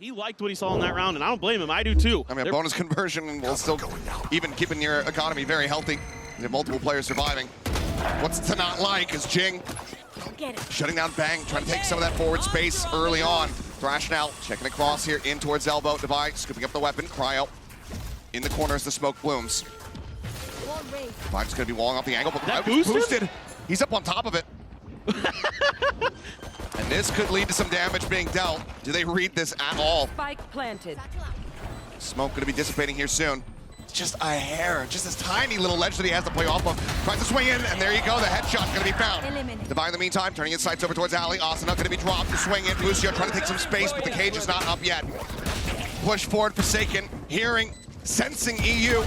He liked what he saw in that round, and I don't blame him. I do too. I mean, a bonus conversion will still even keeping your economy very healthy. You have multiple players surviving. What's to not like is Jing shutting down Bang, trying to take some of that forward space early on. Thrash now checking across here in towards Elbow. Divide scooping up the weapon. Cryo in the corner as the smoke blooms. Divide's going to be walling off the angle, but that boosted. He's up on top of it. And this could lead to some damage being dealt. Do they read this at all? Spike planted. Smoke going to be dissipating here soon. Just a hair, just this tiny little ledge that he has to play off of. Tries to swing in, and there you go. The headshot's going to be found. Divide in the meantime, turning his sights over towards Ali. Asana going to be dropped to swing in. Lucio trying to take some space, but the cage is not up yet. Push forward, Forsaken, hearing, sensing EU,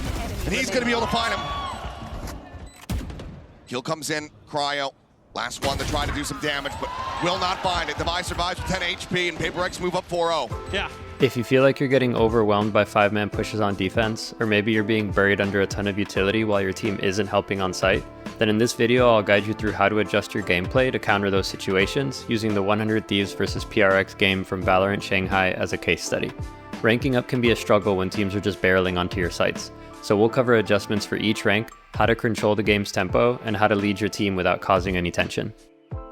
and he's going to be able to find him. Heal comes in, Cryo. Last one to try to do some damage, but will not find it. Device survives with 10 HP, and Paper X move up 4-0. Yeah. If you feel like you're getting overwhelmed by 5-man pushes on defense, or maybe you're being buried under a ton of utility while your team isn't helping on site, then in this video I'll guide you through how to adjust your gameplay to counter those situations using the 100 Thieves versus PRX game from Valorant Shanghai as a case study. Ranking up can be a struggle when teams are just barreling onto your sites, so we'll cover adjustments for each rank, how to control the game's tempo, and how to lead your team without causing any tension.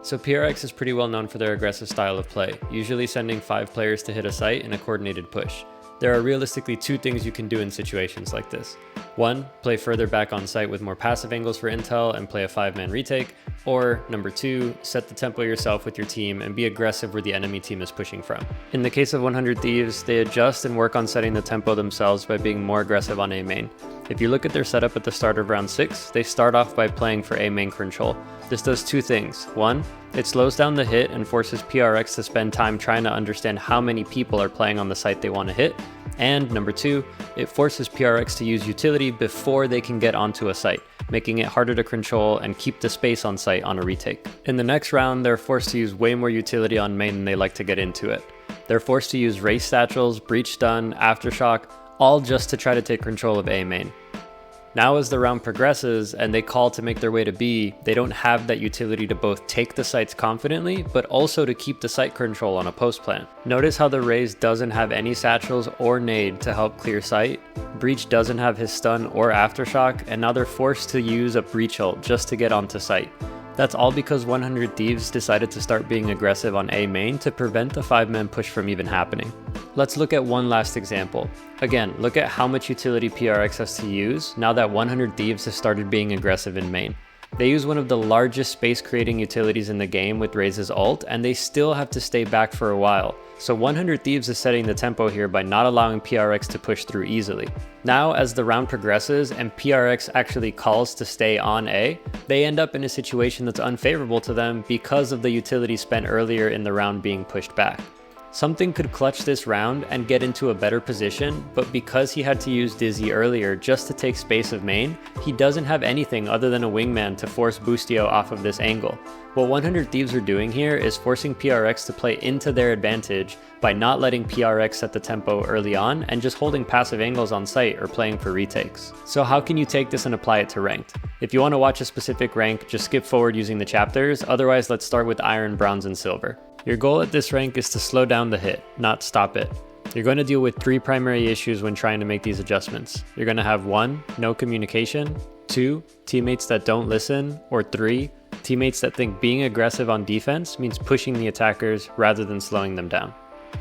So PRX is pretty well known for their aggressive style of play, usually sending 5 players to hit a site in a coordinated push. There are realistically 2 things you can do in situations like this. 1, play further back on site with more passive angles for intel and play a 5-man retake, or number 2, set the tempo yourself with your team and be aggressive where the enemy team is pushing from. In the case of 100 Thieves, they adjust and work on setting the tempo themselves by being more aggressive on A main. If you look at their setup at the start of round 6, they start off by playing for A main control. This does 2 things. 1, it slows down the hit and forces PRX to spend time trying to understand how many people are playing on the site they want to hit. And number 2, it forces PRX to use utility before they can get onto a site, making it harder to control and keep the space on site on a retake. In the next round, they're forced to use way more utility on main than they like to get into it. They're forced to use race satchels, breach stun, aftershock, all just to try to take control of A main. Now as the round progresses and they call to make their way to B, they don't have that utility to both take the sites confidently, but also to keep the site control on a post plant. Notice how the Raze doesn't have any satchels or nade to help clear site, Breach doesn't have his stun or aftershock, and now they're forced to use a breach ult just to get onto site. That's all because 100 Thieves decided to start being aggressive on A main to prevent the 5-man push from even happening. Let's look at one last example. Again, look at how much utility PRX has to use now that 100 Thieves has started being aggressive in main. They use one of the largest space creating utilities in the game with Raze's ult, and they still have to stay back for a while. So 100 Thieves is setting the tempo here by not allowing PRX to push through easily. Now as the round progresses and PRX actually calls to stay on A, they end up in a situation that's unfavorable to them because of the utility spent earlier in the round being pushed back. Something could clutch this round and get into a better position, but because he had to use Dizzy earlier just to take space of main, he doesn't have anything other than a wingman to force Boostio off of this angle. What 100 Thieves are doing here is forcing PRX to play into their advantage by not letting PRX set the tempo early on and just holding passive angles on site or playing for retakes. So how can you take this and apply it to ranked? If you want to watch a specific rank, just skip forward using the chapters, otherwise let's start with Iron, Bronze, and Silver. Your goal at this rank is to slow down the hit, not stop it. You're going to deal with 3 primary issues when trying to make these adjustments. You're going to have 1, no communication, 2, teammates that don't listen, or 3, teammates that think being aggressive on defense means pushing the attackers rather than slowing them down.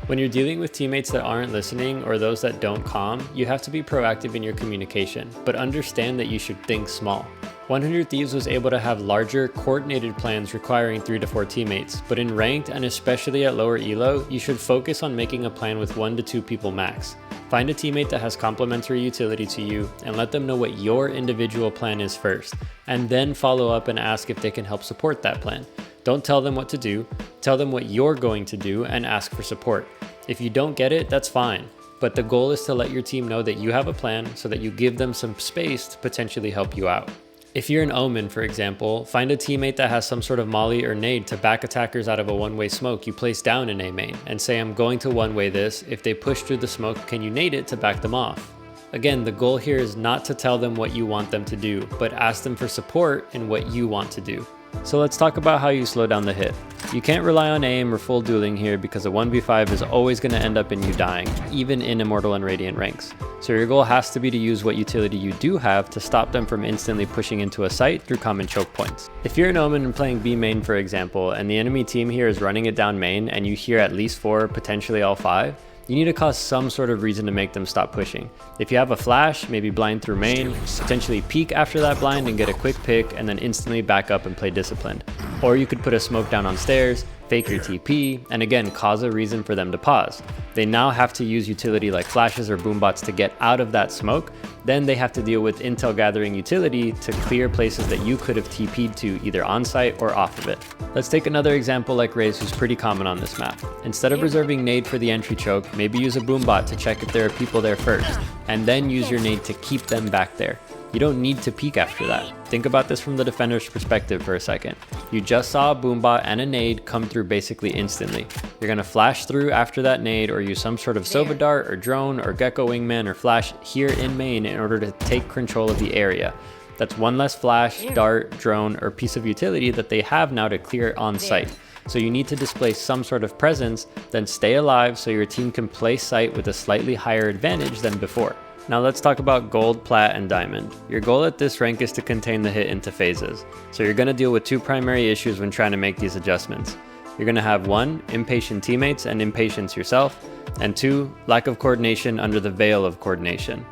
When you're dealing with teammates that aren't listening or those that don't calm, you have to be proactive in your communication, but understand that you should think small. 100 Thieves was able to have larger, coordinated plans requiring 3 to 4 teammates, but in ranked and especially at lower elo, you should focus on making a plan with 1 to 2 people max. Find a teammate that has complementary utility to you and let them know what your individual plan is first, and then follow up and ask if they can help support that plan. Don't tell them what to do, tell them what you're going to do and ask for support. If you don't get it, that's fine, but the goal is to let your team know that you have a plan so that you give them some space to potentially help you out. If you're an Omen, for example, find a teammate that has some sort of molly or nade to back attackers out of a one-way smoke you place down in A main, and say I'm going to one-way this, if they push through the smoke, can you nade it to back them off? Again, the goal here is not to tell them what you want them to do, but ask them for support in what you want to do. So let's talk about how you slow down the hit. You can't rely on aim or full dueling here because a 1v5 is always going to end up in you dying, even in Immortal and Radiant ranks. So your goal has to be to use what utility you do have to stop them from instantly pushing into a site through common choke points. If you're an Omen and playing B main for example, and the enemy team here is running it down main and you hear at least 4, potentially all 5, you need to cause some sort of reason to make them stop pushing. If you have a flash, maybe blind through main, potentially peek after that blind and get a quick pick and then instantly back up and play disciplined. Or you could put a smoke down on stairs, fake your TP, and again cause a reason for them to pause. They now have to use utility like flashes or boombots to get out of that smoke. Then they have to deal with intel gathering utility to clear places that you could have TP'd to either on site or off of it. Let's take another example like Raze, who's pretty common on this map. Instead of reserving nade for the entry choke, maybe use a boombot to check if there are people there first, and then use your nade to keep them back there. You don't need to peek after that. Think about this from the defender's perspective for a second. You just saw a boombot and a nade come through basically instantly. You're gonna flash through after that nade or use some sort of Sova dart or drone or Gecko wingman or flash here in main in order to take control of the area. That's one less flash, dart, drone, or piece of utility that they have now to clear on site. So you need to display some sort of presence, then stay alive so your team can play site with a slightly higher advantage than before. Now let's talk about gold, plat, and diamond. Your goal at this rank is to contain the hit into phases. So you're going to deal with 2 primary issues when trying to make these adjustments. You're going to have 1, impatient teammates and impatience yourself, and 2, lack of coordination under the veil of coordination.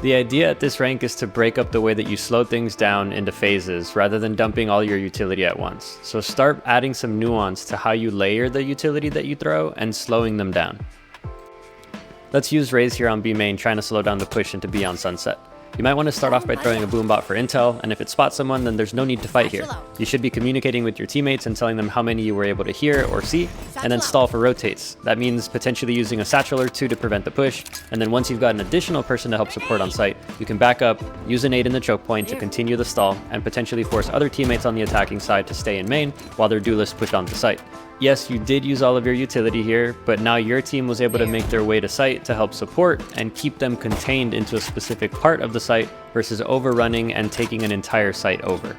The idea at this rank is to break up the way that you slow things down into phases rather than dumping all your utility at once. So start adding some nuance to how you layer the utility that you throw and slowing them down. Let's use Raze here on B main trying to slow down the push into B on Sunset. You might want to start off by throwing a boombot for intel, and if it spots someone, then there's no need to fight here. You should be communicating with your teammates and telling them how many you were able to hear or see, and then stall for rotates. That means potentially using a satchel or 2 to prevent the push, and then once you've got an additional person to help support on site, you can back up, use a nade in the choke point to continue the stall, and potentially force other teammates on the attacking side to stay in main while their duelists push onto site. Yes, you did use all of your utility here, but now your team was able to make their way to site to help support and keep them contained into a specific part of the site versus overrunning and taking an entire site over.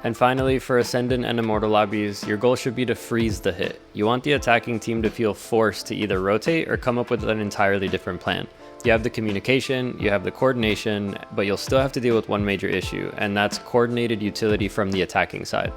And finally, for Ascendant and Immortal lobbies, your goal should be to freeze the hit. You want the attacking team to feel forced to either rotate or come up with an entirely different plan. You have the communication, you have the coordination, but you'll still have to deal with one major issue, and that's coordinated utility from the attacking side.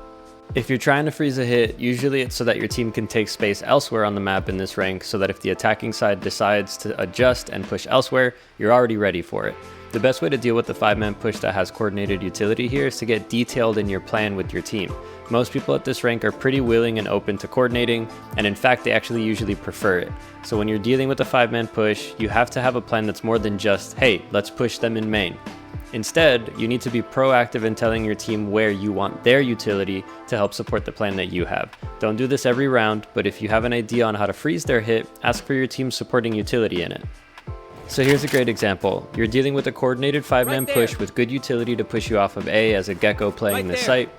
If you're trying to freeze a hit, usually it's so that your team can take space elsewhere on the map in this rank, so that if the attacking side decides to adjust and push elsewhere, you're already ready for it. The best way to deal with the 5-man push that has coordinated utility here is to get detailed in your plan with your team. Most people at this rank are pretty willing and open to coordinating, and in fact they actually usually prefer it. So when you're dealing with a 5-man push, you have to have a plan that's more than just, hey, let's push them in main. Instead, you need to be proactive in telling your team where you want their utility to help support the plan that you have. Don't do this every round, but if you have an idea on how to freeze their hit, ask for your team's supporting utility in it. So here's a great example. You're dealing with a coordinated 5-man push with good utility to push you off of A as a Gecko playing this site.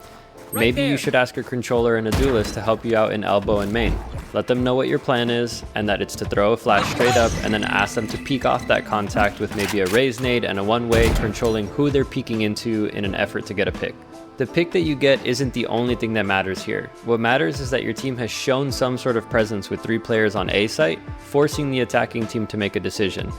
Maybe you should ask your controller and a duelist to help you out in elbow and main. Let them know what your plan is and that it's to throw a flash straight up and then ask them to peek off that contact with maybe a raise nade and a one-way, controlling who they're peeking into in an effort to get a pick. The pick that you get isn't the only thing that matters here. What matters is that your team has shown some sort of presence with 3 players on A site, forcing the attacking team to make a decision.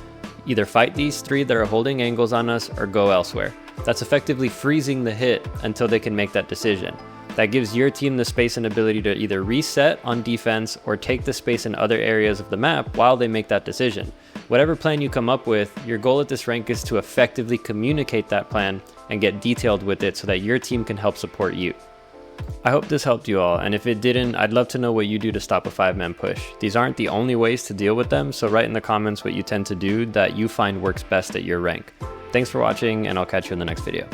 Either fight these 3 that are holding angles on us or go elsewhere. That's effectively freezing the hit until they can make that decision. That gives your team the space and ability to either reset on defense or take the space in other areas of the map while they make that decision. Whatever plan you come up with, your goal at this rank is to effectively communicate that plan and get detailed with it so that your team can help support you. I hope this helped you all, and if it didn't, I'd love to know what you do to stop a 5-man push. These aren't the only ways to deal with them, so write in the comments what you tend to do that you find works best at your rank. Thanks for watching, and I'll catch you in the next video.